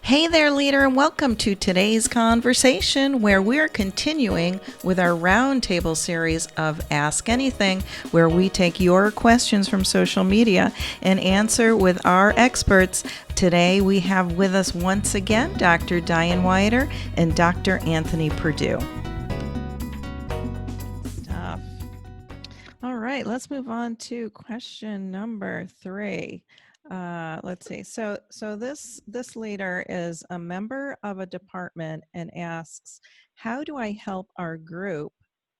Hey there, leader, and welcome to today's conversation where we're continuing with our roundtable series of Ask Anything, where we take your questions from social media and answer with our experts. Today we have with us once again Dr. Diane Wiater and Dr. Anthony Perdue. Stuff. All right, let's move on to question number 3. Let's see. So this leader is a member of a department and asks, "How do I help our group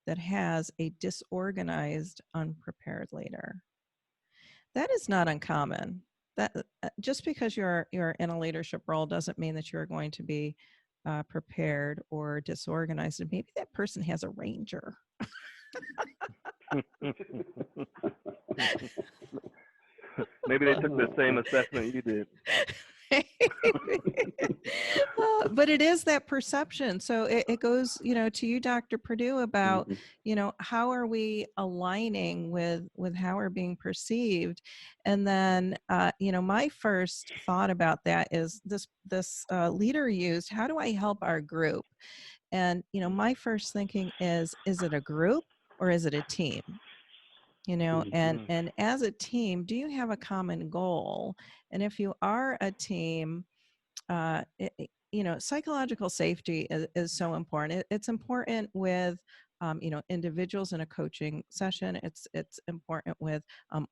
that has a disorganized, unprepared leader?" That is not uncommon. That just because you're in a leadership role doesn't mean that you're going to be prepared or disorganized. And maybe that person has a ranger. Maybe they took the same assessment you did. But it is that perception. So it goes, to you, Dr. Perdue, about, how are we aligning with how we're being perceived? And then, my first thought about that is this leader used, "How do I help our group?" And, my first thinking is it a group or is it a team? And as a team, do you have a common goal? And if you are a team, psychological safety is so important. It's important with individuals in a coaching session. It's important with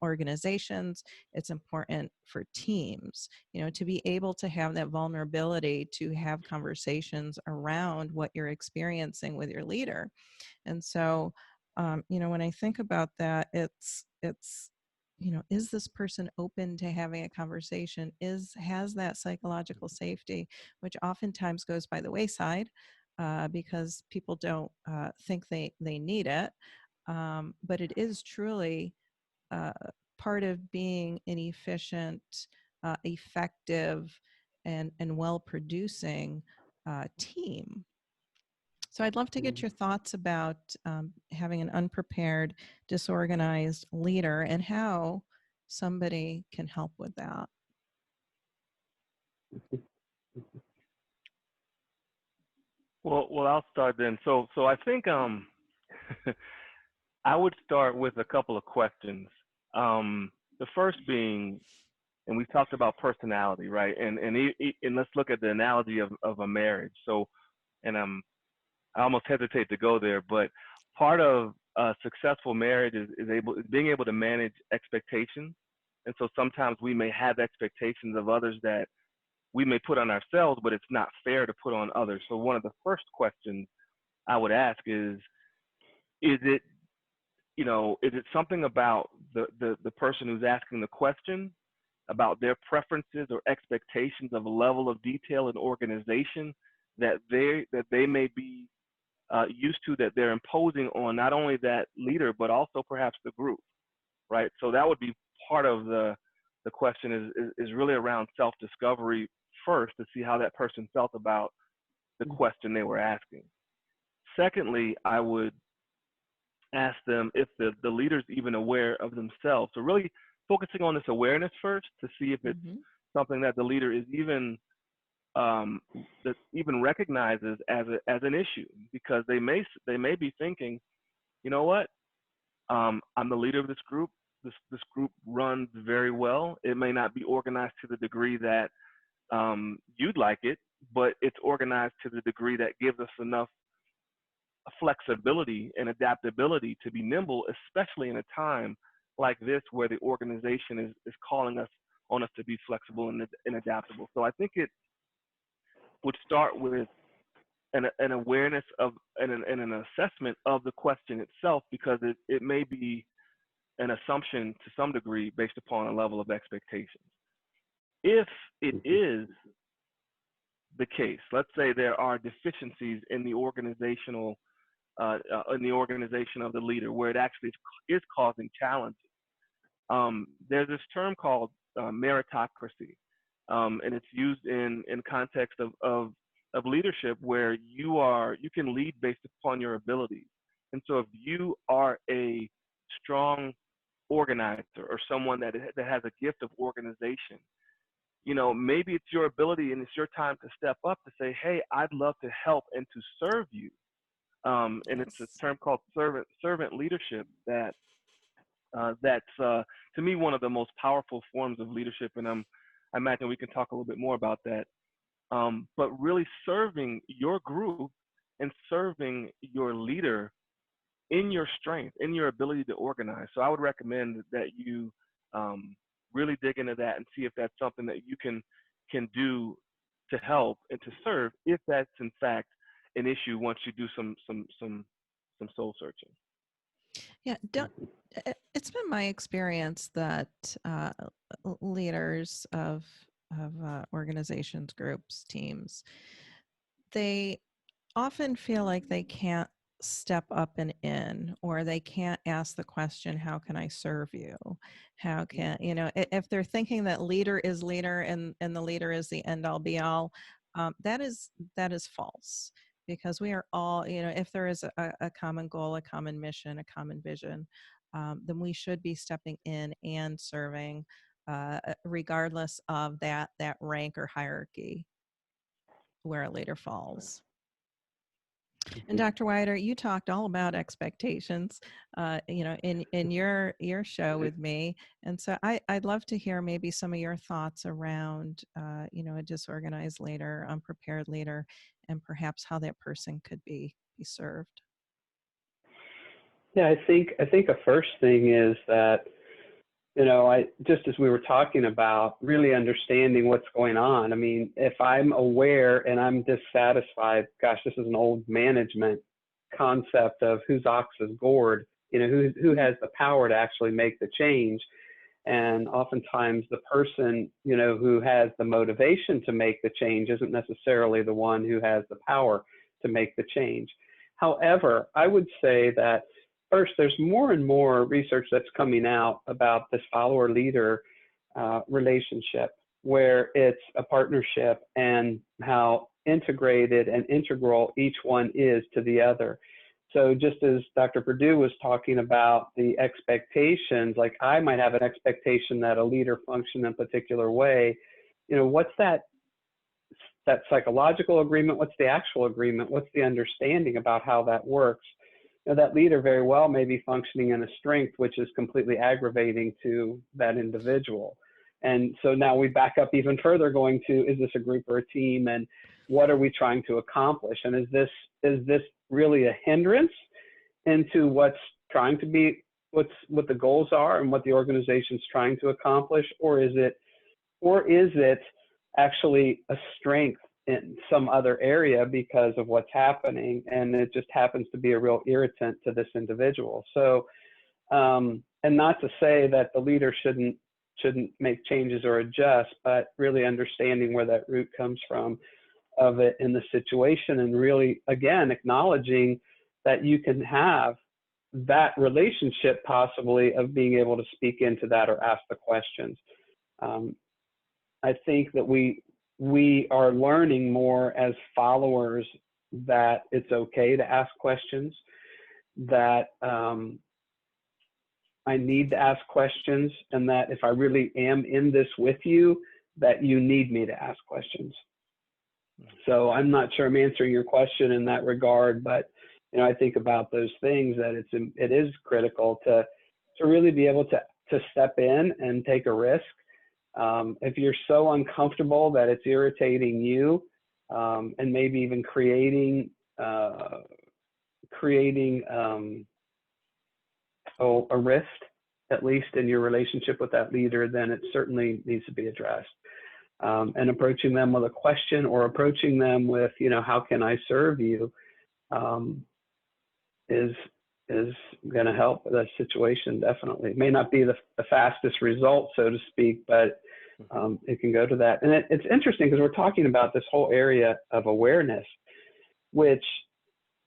organizations. It's important for teams, to be able to have that vulnerability to have conversations around what you're experiencing with your leader. And so, when I think about that, it's is this person open to having a conversation? Has that psychological safety, which oftentimes goes by the wayside because people don't think they need it. But it is truly uh, part of being an efficient, effective, and well-producing team. So I'd love to get your thoughts about having an unprepared, disorganized leader and how somebody can help with that. Well, I'll start then. So I think I would start with a couple of questions. The first being, and we talked about personality, right? And let's look at the analogy of a marriage. So, and I almost hesitate to go there, but part of a successful marriage is being able to manage expectations. And so sometimes we may have expectations of others that we may put on ourselves, but it's not fair to put on others. So one of the first questions I would ask is it, is it something about the person who's asking the question about their preferences or expectations of a level of detail and organization that they may be used to, that they're imposing on not only that leader but also perhaps the group, right? So that would be part of the question is really around self-discovery first, to see how that person felt about the question they were asking. Secondly, I would ask them if the leader's even aware of themselves. So really focusing on this awareness first to see if it's something that the leader is even that even recognizes as an issue, because they may be thinking, you know what, I'm the leader of this group. This group runs very well. It may not be organized to the degree that you'd like it, but it's organized to the degree that gives us enough flexibility and adaptability to be nimble, especially in a time like this where the organization is calling us on us to be flexible and adaptable. So I think it would start with an awareness of and an assessment of the question itself, because it may be an assumption to some degree based upon a level of expectations. If it is the case, let's say there are deficiencies in the organization of the leader where it actually is causing challenges. There's this term called meritocracy, and it's used in context of leadership, where you can lead based upon your abilities. And so if you are a strong organizer or someone that has a gift of organization, maybe it's your ability and it's your time to step up to say, hey, I'd love to help and to serve you. And it's a Yes. term called servant leadership that's to me one of the most powerful forms of leadership. And I imagine we can talk a little bit more about that. But really serving your group and serving your leader in your strength, in your ability to organize. So I would recommend that you really dig into that and see if that's something that you can do to help and to serve, if that's in fact an issue once you do some soul searching. Yeah, it's been my experience that leaders of organizations, groups, teams, they often feel like they can't step up and in, or they can't ask the question, how can I serve you? How can, if they're thinking that leader is leader and the leader is the end all be all, that is false. Because we are all, if there is a common goal, a common mission, a common vision, then we should be stepping in and serving, regardless of that rank or hierarchy where a leader falls. And Dr. Wiater, you talked all about expectations, in your show with me, and so I'd love to hear maybe some of your thoughts around, a disorganized leader, unprepared leader, and perhaps how that person could be served. Yeah, I think a first thing is that, just as we were talking about, really understanding what's going on. I mean, if I'm aware and I'm dissatisfied, gosh, this is an old management concept of whose ox is gored, who has the power to actually make the change. And oftentimes the person, who has the motivation to make the change isn't necessarily the one who has the power to make the change. However, I would say that first, there's more and more research that's coming out about this follower-leader relationship, where it's a partnership and how integrated and integral each one is to the other. So just as Dr. Perdue was talking about the expectations, like I might have an expectation that a leader function in a particular way, what's that psychological agreement? What's the actual agreement? What's the understanding about how that works? That leader very well may be functioning in a strength which is completely aggravating to that individual. And so now we back up even further, going to, is this a group or a team, and what are we trying to accomplish? And is this really a hindrance into what's trying to be, what the goals are and what the organization's trying to accomplish, or is it actually a strength in some other area because of what's happening, and it just happens to be a real irritant to this individual? So, and not to say that the leader shouldn't make changes or adjust, but really understanding where that root comes from of it in the situation, and really, again, acknowledging that you can have that relationship possibly of being able to speak into that or ask the questions. I think that we are learning more as followers that it's okay to ask questions, that I need to ask questions, and that if I really am in this with you, that you need me to ask questions. So I'm not sure I'm answering your question in that regard, but I think about those things, that it is critical to really be able to step in and take a risk. If you're so uncomfortable that it's irritating you, and maybe even creating a rift, at least in your relationship with that leader, then it certainly needs to be addressed. And approaching them with a question, or approaching them with, how can I serve you, is going to help the situation. Definitely. It may not be the fastest result, so to speak, but it can go to that. And it's interesting because we're talking about this whole area of awareness, which,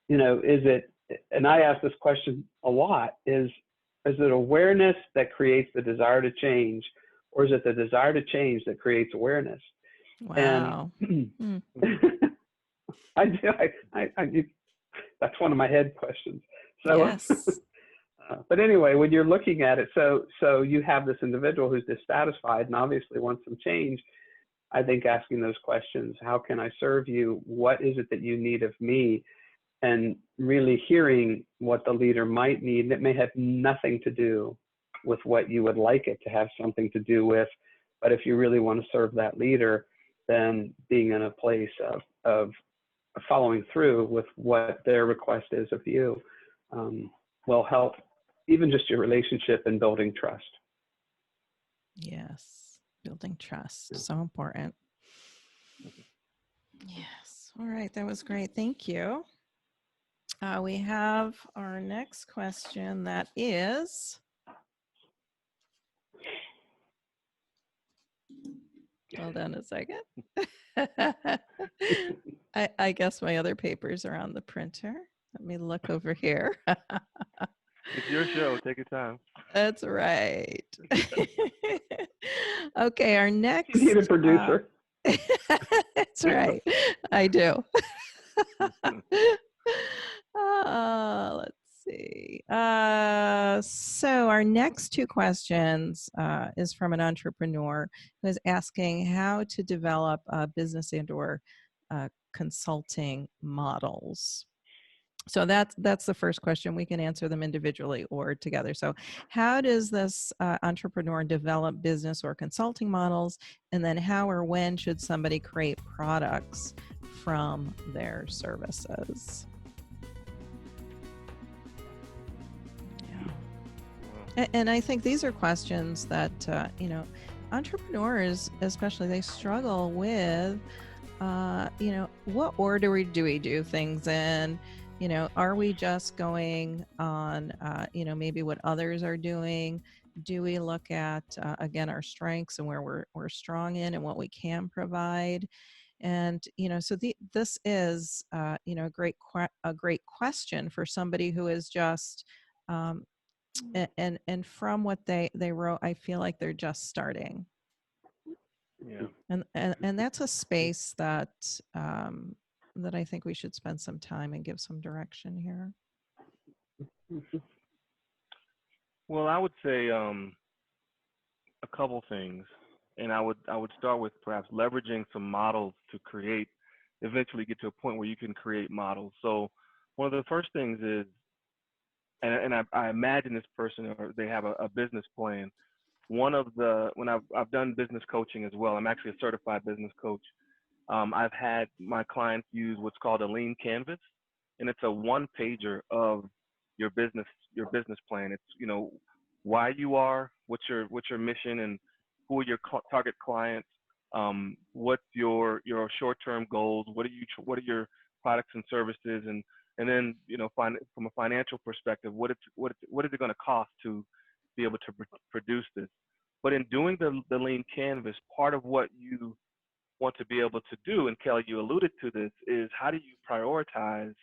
is it, and I ask this question a lot, is it awareness that creates the desire to change, or is it the desire to change that creates awareness? Wow. And I do. That's one of my head questions. So, Yes. but anyway, when you're looking at it, so you have this individual who's dissatisfied and obviously wants some change. I think asking those questions, how can I serve you? What is it that you need of me? And really hearing what the leader might need that may have nothing to do with what you would like it to have something to do with. But if you really want to serve that leader, then being in a place of following through with what their request is of you will help even just your relationship and building trust. Yes, building trust, Yeah. so important. Yes. All right, that was great. Thank you. We have our next question that is, hold on a second. I guess my other papers are on the printer. Let me look over here. It's your show. Take your time. That's right. Okay, our next. You need a producer. That's right. I do. Let's see. So our next two questions is from an entrepreneur who is asking how to develop business and/or consulting models. So that's the first question. We can answer them individually or together. So how does this entrepreneur develop business or consulting models? And then how or when should somebody create products from their services? Yeah. And I think these are questions that, entrepreneurs, especially, they struggle with, what order do we do things in? Are we just going on, maybe what others are doing? Do we look at, again, our strengths and where we're strong in and what we can provide? And, so this is, a great question for somebody who is just, and from what they wrote, I feel like they're just starting. Yeah. And that's a space that that I think we should spend some time and give some direction here. Well, I would say a couple things, and I would start with perhaps leveraging some models to eventually get to a point where you can create models. So one of the first things is, and I imagine this person or they have a business plan. When I've done business coaching as well, I'm actually a certified business coach. I've had my clients use what's called a lean canvas, and it's a one pager of your business plan. It's why you are, what's your mission, and who are your target clients. What's your short-term goals? What are your products and services, and then from a financial perspective, what is it going to cost to be able to produce this? But in doing the lean canvas, part of what you want to be able to do, and Kelly, you alluded to this, is how do you prioritize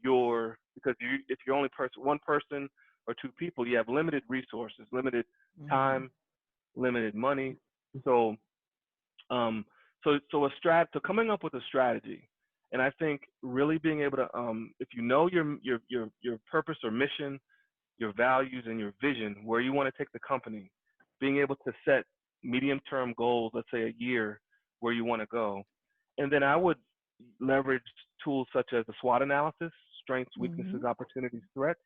because if you're only one person or two people, you have limited resources, limited time, limited money. So so coming up with a strategy, and I think really being able to, if you know your purpose or mission, your values and your vision, where you want to take the company, being able to set medium-term goals, let's say a year, where you want to go. And then I would leverage tools such as the SWOT analysis, strengths, weaknesses, opportunities, threats,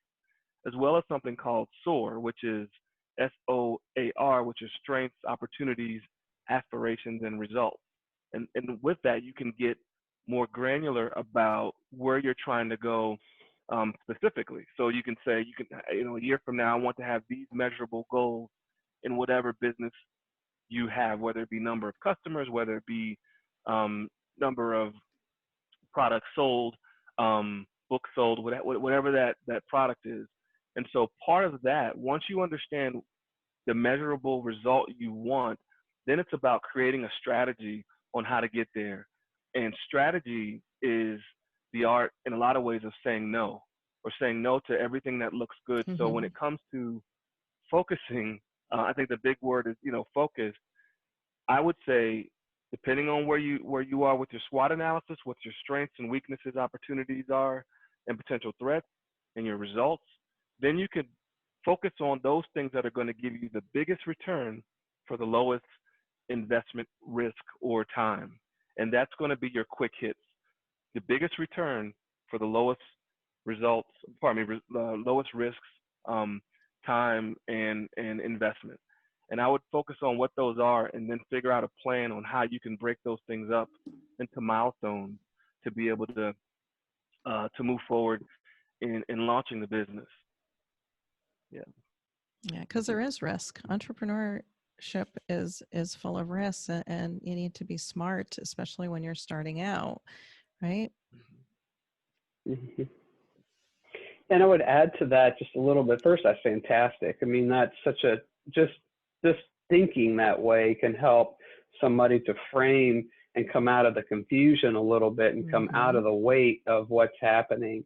as well as something called SOAR, which is SOAR, which is strengths, opportunities, aspirations, and results. And with that, you can get more granular about where you're trying to go specifically. So you can say, a year from now, I want to have these measurable goals in whatever business you have, whether it be number of customers, whether it be number of products sold, books sold, whatever that product is. And so part of that, once you understand the measurable result you want, then it's about creating a strategy on how to get there. And strategy is the art in a lot of ways of saying no, or saying no to everything that looks good. So when it comes to focusing, I think the big word is, focus. I would say, depending on where you are with your SWOT analysis, what your strengths and weaknesses, opportunities are, and potential threats, and your results, then you can focus on those things that are going to give you the biggest return for the lowest investment risk or time. And that's going to be your quick hits. The biggest return for the lowest results, lowest risks, time and investment. And I would focus on what those are and then figure out a plan on how you can break those things up into milestones to be able to move forward in launching the business. Yeah. Yeah, because there is risk. Entrepreneurship is full of risks, and you need to be smart, especially when you're starting out, right? Mm-hmm. And I would add to that just a little bit. First, that's fantastic. I mean, that's such a just thinking that way can help somebody to frame and come out of the confusion a little bit and come out of the weight of what's happening.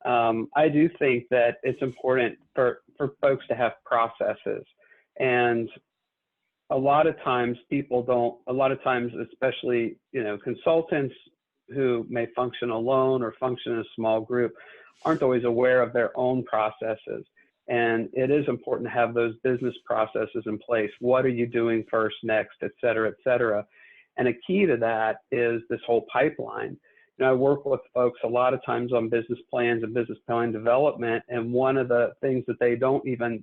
I do think that it's important for folks to have processes, and a lot of times people don't. A lot of times, especially consultants who may function alone or function in a small group, aren't always aware of their own processes. And it is important to have those business processes in place. What are you doing first, next, et cetera, et cetera. And a key to that is this whole pipeline. I work with folks a lot of times on business plans and business plan development. And one of the things that they don't even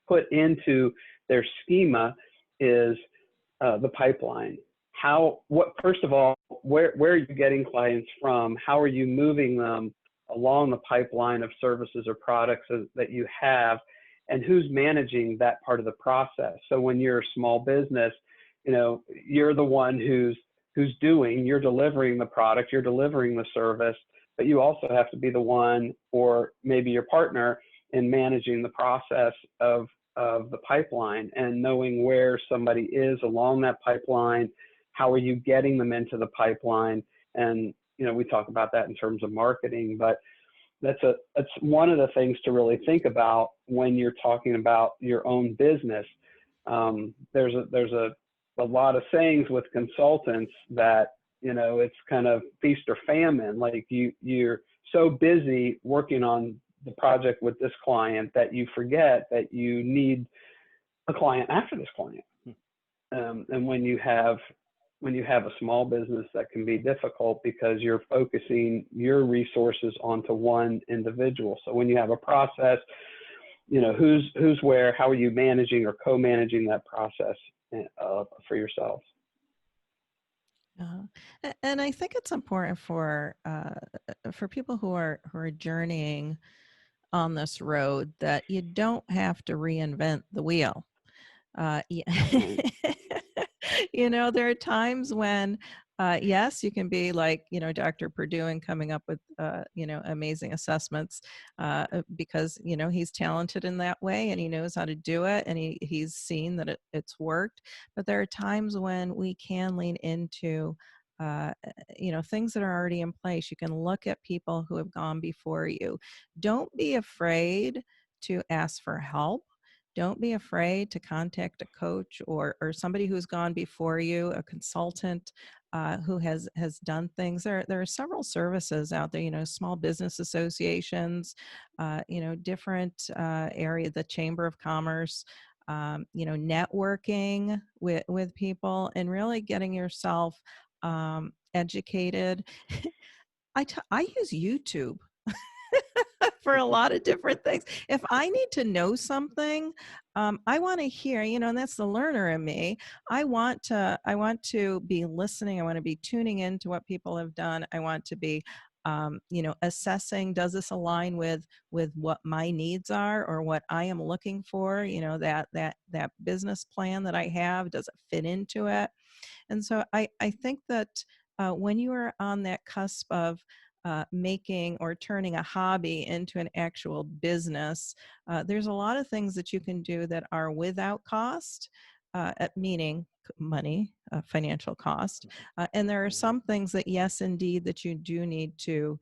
put into their schema is the pipeline. First of all, where are you getting clients from? How are you moving them along the pipeline of services or products that you have, and who's managing that part of the process? So when you're a small business, you're the one you're delivering the product, you're delivering the service, but you also have to be the one, or maybe your partner, in managing the process of the pipeline and knowing where somebody is along that pipeline. How are you getting them into the pipeline? And we talk about that in terms of marketing, but that's one of the things to really think about when you're talking about your own business. There's a lot of sayings with consultants that it's kind of feast or famine. Like you're so busy working on the project with this client that you forget that you need a client after this client. And when you have a small business, that can be difficult because you're focusing your resources onto one individual. So when you have a process, who's where, how are you managing or co-managing that process for yourselves? And I think it's important for people who are journeying on this road that you don't have to reinvent the wheel. There are times when, yes, you can be like, Dr. Perdue and coming up with, amazing assessments because, he's talented in that way and he knows how to do it, and he's seen that it's worked. But there are times when we can lean into, things that are already in place. You can look at people who have gone before you. Don't be afraid to ask for help. Don't be afraid to contact a coach or somebody who's gone before you, a consultant who has done things. There are several services out there, small business associations, different area, the Chamber of Commerce, networking with people and really getting yourself educated. I use YouTube for a lot of different things. If I need to know something, I want to hear, and that's the learner in me. I want to be listening. I want to be tuning into what people have done. I want to be, assessing, does this align with what my needs are or what I am looking for? That business plan that I have, does it fit into it? And so I think that when you are on that cusp of making or turning a hobby into an actual business, there's a lot of things that you can do that are without cost, meaning money, financial cost. And there are some things that, yes, indeed, that you do need to,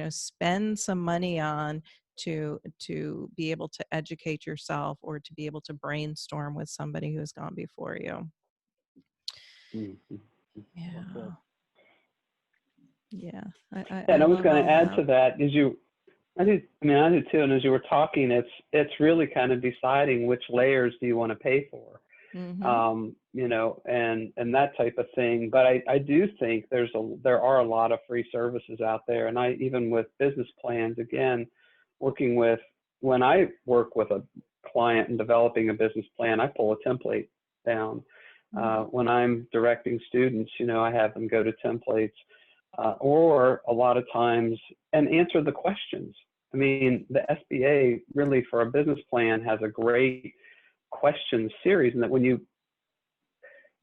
spend some money on to be able to educate yourself or to be able to brainstorm with somebody who has gone before you. Mm-hmm. Yeah. Okay. Yeah. And I was going to add to that, I do too. And as you were talking, it's really kind of deciding which layers do you want to pay for. Mm-hmm. And that type of thing. But I do think there are a lot of free services out there. And even with business plans, again, when I work with a client and developing a business plan, I pull a template down. When I'm directing students, I have them go to templates, or a lot of times, and answer the questions. I mean, the SBA really for a business plan has a great question series, and that when you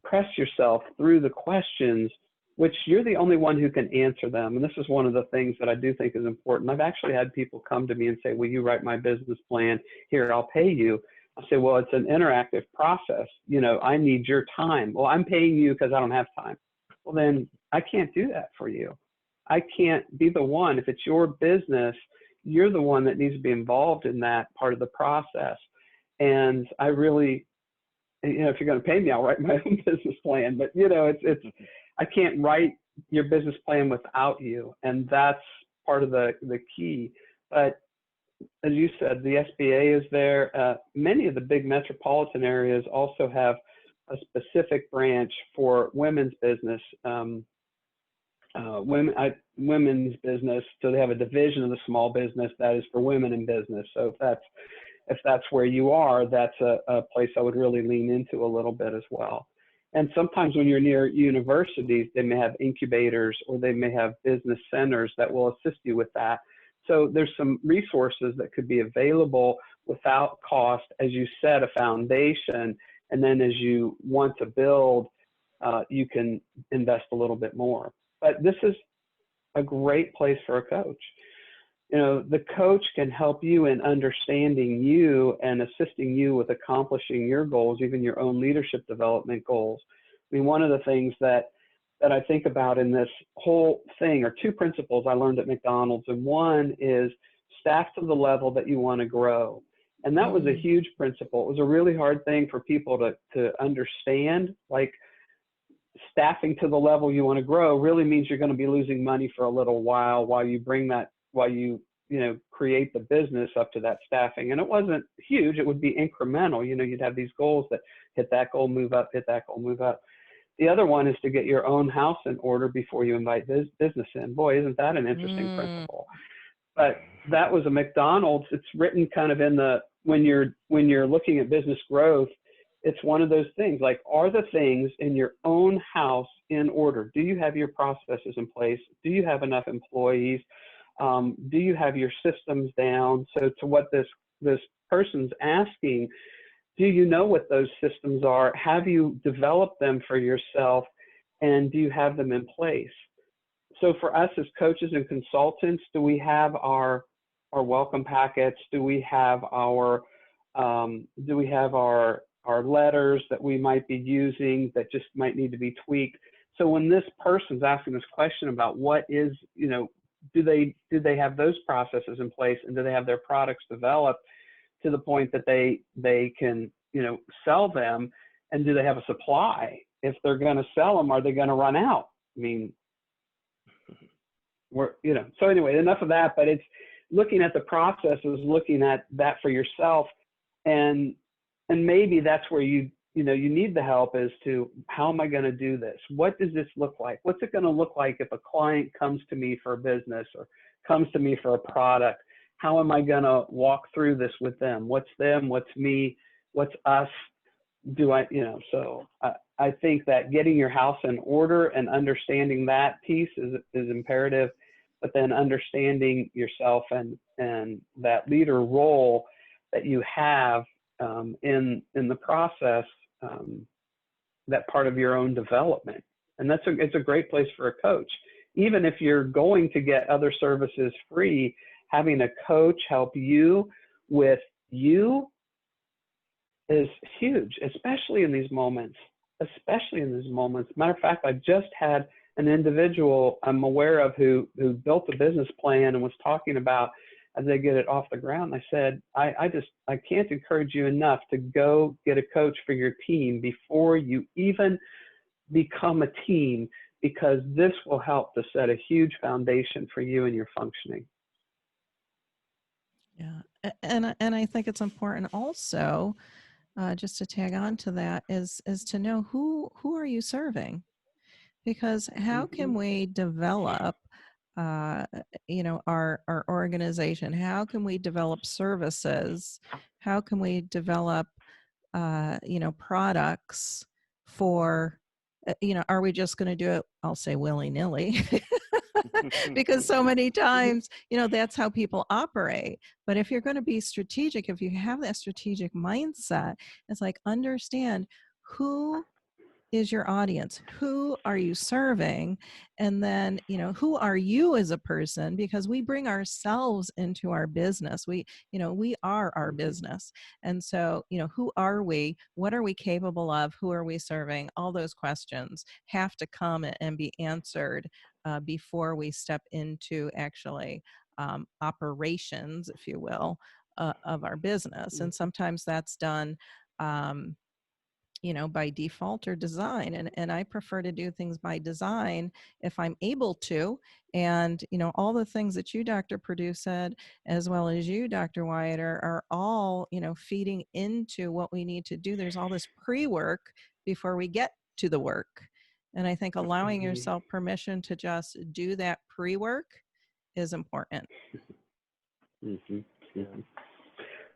press yourself through the questions, which you're the only one who can answer them. And this is one of the things that I do think is important. I've actually had people come to me and say, will you write my business plan? Here, I'll pay you. I say, well, it's an interactive process. I need your time. Well, I'm paying you because I don't have time. Well, then I can't do that for you. I can't be the one. If it's your business, you're the one that needs to be involved in that part of the process. And I really, if you're going to pay me, I'll write my own business plan. But I can't write your business plan without you, and that's part of the key. But as you said, the SBA is there. Many of the big metropolitan areas also have a specific branch for women's business. Women's business. So they have a division of the small business that is for women in business. So if that's where you are, that's a place I would really lean into a little bit as well. And sometimes when you're near universities, they may have incubators or they may have business centers that will assist you with that. So there's some resources that could be available without cost, as you set a foundation, and then as you want to build, you can invest a little bit more. But this is a great place for a coach. The coach can help you in understanding you and assisting you with accomplishing your goals, even your own leadership development goals. I mean, one of the things that I think about in this whole thing are two principles I learned at McDonald's. And one is staff to the level that you want to grow. And that was a huge principle. It was a really hard thing for people to understand. Like, staffing to the level you want to grow really means you're going to be losing money for a little while you create the business up to that staffing. And it wasn't huge. It would be incremental. You'd have these goals that hit that goal, move up, hit that goal, move up. The other one is to get your own house in order before you invite business in. Boy, isn't that an interesting principle? But that was a McDonald's. It's written kind of when you're looking at business growth, it's one of those things, like, are the things in your own house in order? Do you have your processes in place? Do you have enough employees? Do you have your systems down? So to what this person's asking, do you know what those systems are? Have you developed them for yourself? And do you have them in place? So for us as coaches and consultants, do we have our welcome packets? Do we have our letters that we might be using that just might need to be tweaked? So when this person's asking this question about what is, do they have those processes in place, and do they have their products developed to the point that they can, sell them, and do they have a supply? If they're going to sell them, are they going to run out? I mean, so anyway, enough of that, but it's looking at the processes, looking at that for yourself, and maybe that's where you need the help as to, how am I going to do this? What does this look like? What's it going to look like if a client comes to me for a business or comes to me for a product? How am I going to walk through this with them? What's them? What's me? What's us? So I think that getting your house in order and understanding that piece is imperative, but then understanding yourself and that leader role that you have in the process, that part of your own development. And it's a great place for a coach. Even if you're going to get other services free, having a coach help you with you is huge, especially in these moments. Matter of fact, I just had an individual I'm aware of who built a business plan and was talking about, as they get it off the ground, I said, I can't encourage you enough to go get a coach for your team before you even become a team, because this will help to set a huge foundation for you and your functioning. Yeah. And I think it's important also just to tag on to that, is to know who are you serving, because how can Mhm. we develop uh, our organization? How can we develop services? How can we develop products for are we just going to do it, I'll say, willy-nilly? Because so many times that's how people operate. But if you're going to be strategic, if you have that strategic mindset, it's like, understand who is your audience, who are you serving, and then who are you as a person, because we bring ourselves into our business. We are our Mhm. business. And so who are we, what are we capable of, who are we serving? All those questions have to come and be answered before we step into actually operations, if you will, of our business. And Mhm. sometimes that's done um, by default or design. And I prefer to do things by design if I'm able to. And, all the things that you, Dr. Perdue, said, as well as you, Dr. Wiater, are all, feeding into what we need to do. There's all this pre-work before we get to the work. And I think allowing Mhm. yourself permission to just do that pre-work is important. Mhm. Yeah. Mhm.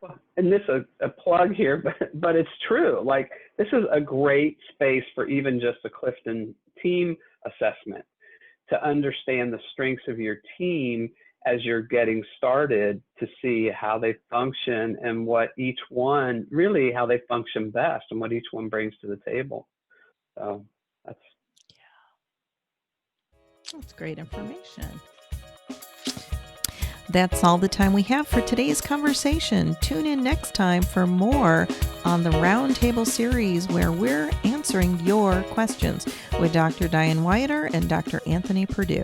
Well, and this a plug here, but it's true. Like, this is a great space for even just a Clifton team assessment, to understand the strengths of your team as you're getting started, to see how they function and what each one, really how they function best and what each one brings to the table. So that's That's great information. That's all the time we have for today's conversation. Tune in next time for more on the Roundtable series, where we're answering your questions with Dr. Diane Wiater and Dr. Anthony Perdue.